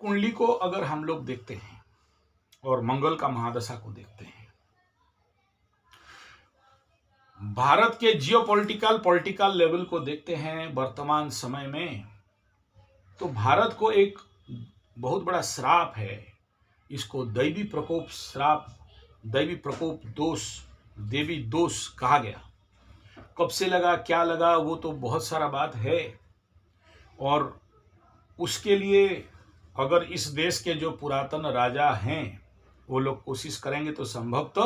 कुंडली को अगर हम लोग देखते हैं और मंगल का महादशा को देखते हैं, भारत के पॉलिटिकल लेवल को देखते हैं वर्तमान समय में, तो भारत को एक बहुत बड़ा श्राप है। इसको दैवी प्रकोप श्राप, दैवी प्रकोप दोष, देवी दोष कहा गया। कब से लगा, क्या लगा, वो तो बहुत सारा बात है। और उसके लिए अगर इस देश के जो पुरातन राजा हैं वो लोग कोशिश करेंगे तो संभव तो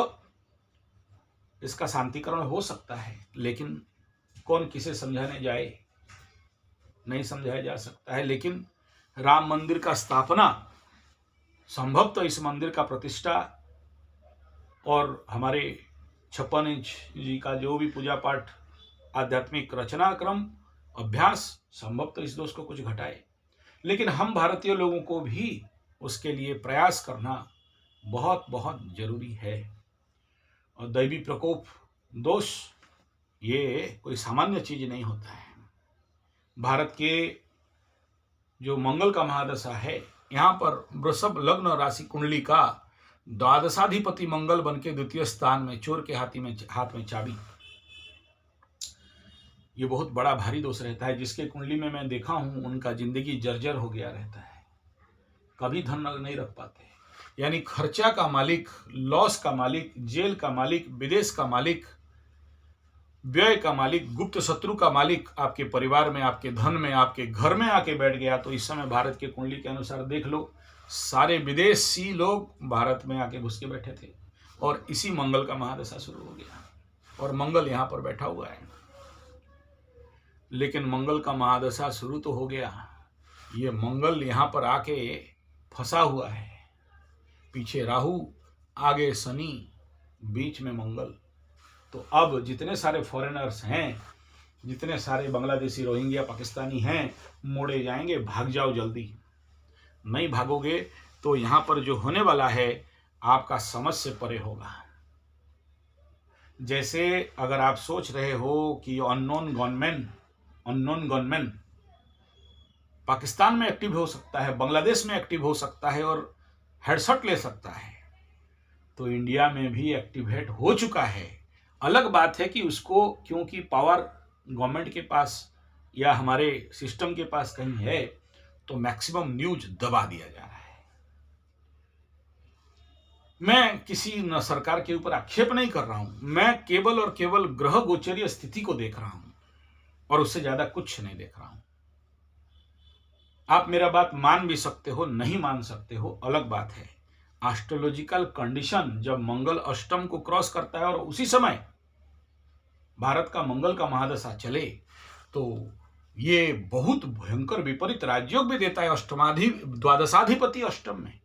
इसका शांतिकरण हो सकता है, लेकिन कौन किसे समझाने जाए, नहीं समझाया जा सकता है। लेकिन राम मंदिर का स्थापना संभव तो इस मंदिर का प्रतिष्ठा और हमारे 56 इंच जी का जो भी पूजा पाठ आध्यात्मिक रचनाक्रम अभ्यास संभव तो इस दोष को कुछ घटाए, लेकिन हम भारतीय लोगों को भी उसके लिए प्रयास करना बहुत बहुत जरूरी है। और दैवी प्रकोप दोष ये कोई सामान्य चीज नहीं होता है। भारत के जो मंगल का महादशा है, यहाँ पर वृषभ लग्न राशि कुंडली का द्वादशाधिपति मंगल बन के द्वितीय स्थान में, चोर के हाथ में चाबी, ये बहुत बड़ा भारी दोष रहता है। जिसके कुंडली में मैं देखा हूं उनका जिंदगी जर्जर हो गया रहता है, कभी धन नहीं रख पाते। यानी खर्चा का मालिक, लॉस का मालिक, जेल का मालिक, विदेश का मालिक, व्यय का मालिक, गुप्त शत्रु का मालिक आपके परिवार में, आपके धन में, आपके घर में आके बैठ गया। तो इस समय भारत के कुंडली के अनुसार देख लो, सारे विदेशी लोग भारत में आके घुस के बैठे थे और इसी मंगल का महादशा शुरू हो गया और मंगल यहाँ पर बैठा हुआ है। लेकिन मंगल का महादशा शुरू तो हो गया, ये मंगल यहाँ पर आके फंसा हुआ है। पीछे राहु, आगे शनि, बीच में मंगल। तो अब जितने सारे फॉरेनर्स हैं, जितने सारे बांग्लादेशी, रोहिंग्या, पाकिस्तानी हैं, मोड़े जाएंगे। भाग जाओ जल्दी, नहीं भागोगे तो यहाँ पर जो होने वाला है आपका समझ से परे होगा। जैसे अगर आप सोच रहे हो कि अननोन गनमैन पाकिस्तान में एक्टिव हो सकता है, बांग्लादेश में एक्टिव हो सकता है और हेडशॉट ले सकता है, तो इंडिया में भी एक्टिवेट हो चुका है। अलग बात है कि उसको क्योंकि पावर गवर्नमेंट के पास या हमारे सिस्टम के पास कहीं है, तो मैक्सिमम न्यूज दबा दिया जा रहा है। मैं किसी न सरकार के ऊपर आक्षेप नहीं कर रहा हूं, मैं केवल और केवल ग्रह गोचरीय स्थिति को देख रहा हूं और उससे ज्यादा कुछ नहीं देख रहा हूं। आप मेरा बात मान भी सकते हो, नहीं मान सकते हो, अलग बात है। एस्ट्रोलॉजिकल कंडीशन जब मंगल अष्टम को क्रॉस करता है और उसी समय भारत का मंगल का महादशा चले, तो ये बहुत भयंकर विपरीत राजयोग भी देता है। द्वादशाधिपति अष्टम में,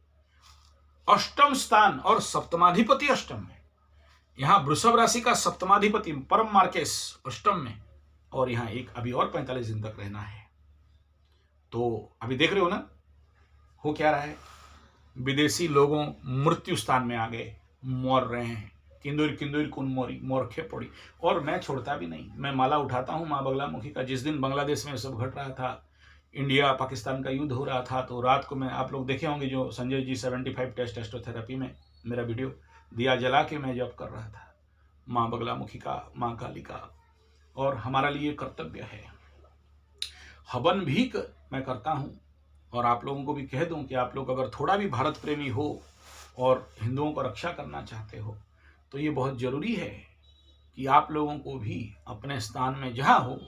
अष्टम स्थान और सप्तमाधिपति अष्टम में। यहां वृषभ राशि का सप्तमाधिपति परम मार्केश अष्टम में, और यहां एक अभी और 45 दिन तक रहना है। तो अभी देख रहे हो ना हो क्या रहा है। विदेशी लोगों मृत्यु स्थान में आ गए, मर रहे हैं। किंदुर किंदुर कुन मोरी मोरखे पड़ी। और मैं छोड़ता भी नहीं, मैं माला उठाता हूं माँ बगलामुखी का। जिस दिन बांग्लादेश में सब घट रहा था, इंडिया पाकिस्तान का युद्ध हो रहा था, तो रात को मैं, आप लोग देखे होंगे जो संजय जी 75 टेस्ट एस्ट्रोथेरेपी में मेरा वीडियो दिया जला के मैं जब कर रहा था माँ बगलामुखी का, माँ काली का। और हमारा लिए कर्तव्य है, हवन भी मैं करता हूं। और आप लोगों को भी कह दूं कि आप लोग अगर थोड़ा भी भारत प्रेमी हो और हिंदुओं को रक्षा करना चाहते हो, तो ये बहुत जरूरी है कि आप लोगों को भी अपने स्थान में जहां हो,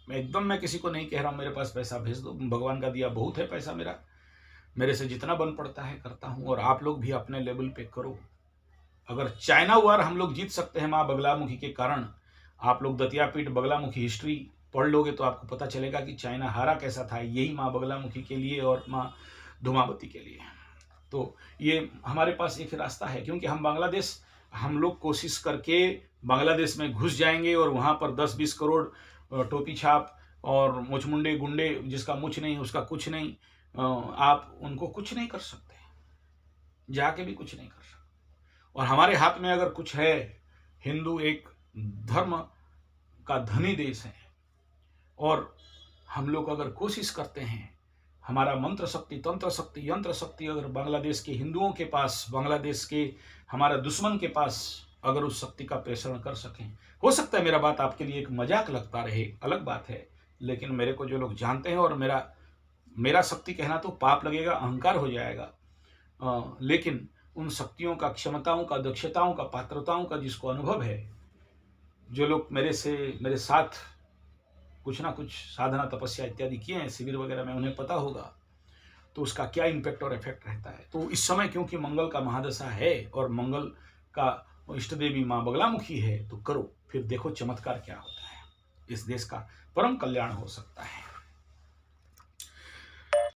मैं किसी को नहीं कह रहा हूं मेरे पास पैसा भेज दो, भगवान का दिया बहुत है पैसा, मेरे से जितना बन पड़ता है करता हूं। और आप लोग भी अपने लेवल पे करो। अगर चाइना वार हम लोग जीत सकते हैं माँ बगलामुखी के कारण, आप लोग दतियापीठ बगलामुखी हिस्ट्री पढ़ लोगे तो आपको पता चलेगा कि चाइना हारा कैसा था, यही माँ बगलामुखी के लिए और माँ धुमावती के लिए। तो ये हमारे पास एक रास्ता है, क्योंकि हम लोग कोशिश करके बांग्लादेश में घुस जाएंगे और वहाँ पर 10-20 करोड़ टोपी छाप और मुचमुंडे गुंडे, जिसका मुछ नहीं उसका कुछ नहीं, आप उनको कुछ नहीं कर सकते, जाके भी कुछ नहीं कर सकते। और हमारे हाथ में अगर कुछ है, हिंदू एक धर्म का धनी देश है, और हम लोग अगर कोशिश करते हैं, हमारा मंत्र शक्ति, तंत्र शक्ति, यंत्र शक्ति अगर बांग्लादेश के हिंदुओं के पास, बांग्लादेश के हमारा दुश्मन के पास अगर उस शक्ति का प्रेषण कर सकें, हो सकता है मेरा बात आपके लिए एक मजाक लगता रहे, अलग बात है, लेकिन मेरे को जो लोग जानते हैं, और मेरा शक्ति कहना तो पाप लगेगा, अहंकार हो जाएगा, लेकिन उन शक्तियों का, क्षमताओं का, दक्षताओं का, पात्रताओं का जिसको अनुभव है, जो लोग मेरे साथ कुछ ना कुछ साधना, तपस्या इत्यादि किए हैं शिविर वगैरह में, उन्हें पता होगा तो उसका क्या इम्पैक्ट और इफेक्ट रहता है। तो इस समय क्योंकि मंगल का महादशा है और मंगल का इष्ट देवी माँ बगलामुखी है, तो करो, फिर देखो चमत्कार क्या होता है। इस देश का परम कल्याण हो सकता है।